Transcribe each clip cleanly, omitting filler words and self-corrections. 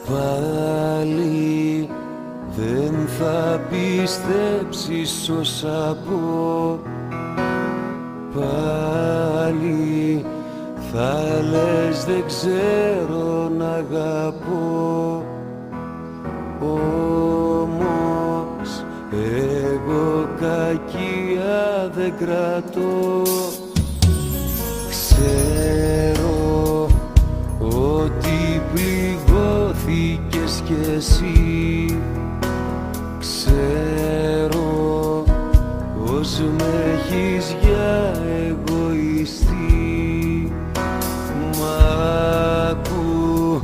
Πάλι δεν θα πιστέψεις όσα πω. Πάλι θα λες δεν ξέρω να αγαπώ. Όμως εγώ κακία δεν κρατώ. Ξέρω ότι πληγώθηκες κι εσύ. Ξέρω πως με έχεις για εγωιστή. Μα ακού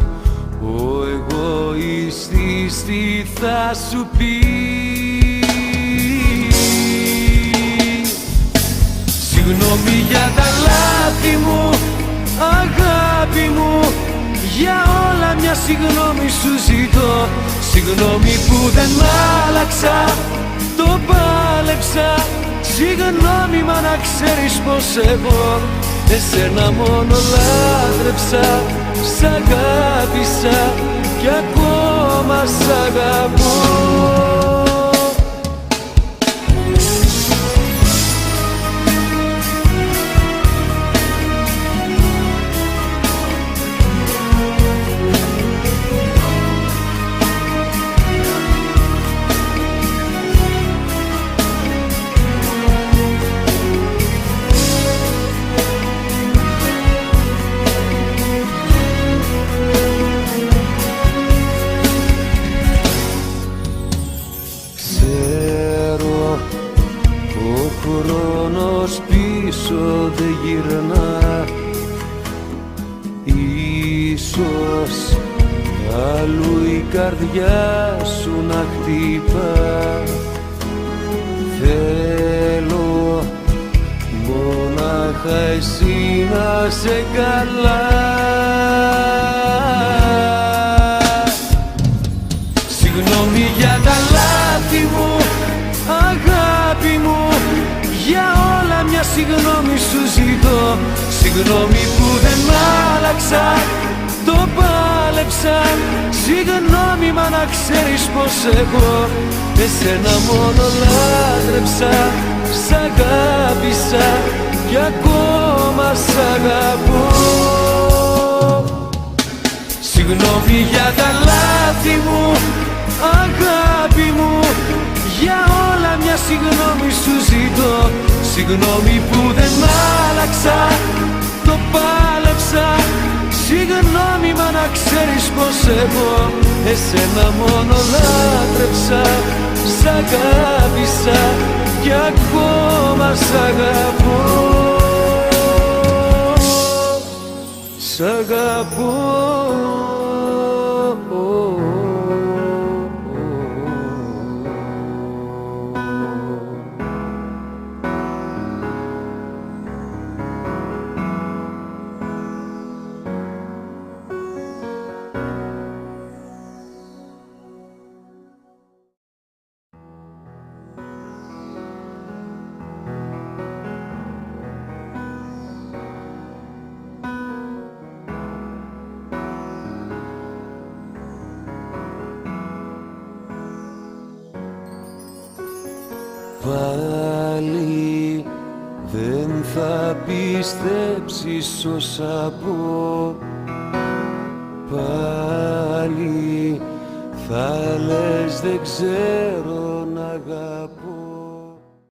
ο εγωιστής τι θα σου πει. Συγγνώμη για τα λάθη μου, αγάπη μου, για όλα μια συγγνώμη σου ζητώ. Συγγνώμη που δεν άλλαξα, το πάλεψα. Συγγνώμη μα να ξέρεις πως εγώ εσένα μόνο λάτρεψα. Σ' αγάπησα κι ακόμα σ' αγαπώ. Ο χρόνος πίσω δεν γυρνά. Ίσως αλλού η καρδιά σου να χτυπά. Θέλω μονάχα εσύ να σε καλά. Συγγνώμη για τα λάθη μου, αγάπη μου, για όλα μια συγγνώμη σου ζητώ. Συγγνώμη που δεν άλλαξα, το πάλεψα. Συγγνώμη μα να ξέρεις πως εγώ εσένα μόνο λάτρεψα. Σ' αγάπησα κι ακόμα σ' αγαπώ. Συγγνώμη για τα λάθη μου, αγάπη μου, για όλα μια συγγνώμη σου ζητώ. Συγγνώμη που δεν άλλαξα, το πάλεψα. Συγγνώμη μα να ξέρεις πως εγώ εσένα μόνο λάτρεψα. Σ' αγάπησα κι ακόμα σ' αγαπώ. Σ' αγαπώ. Πάλι δεν θα πιστέψεις όσα πω. Πάλι θα λες δεν ξέρω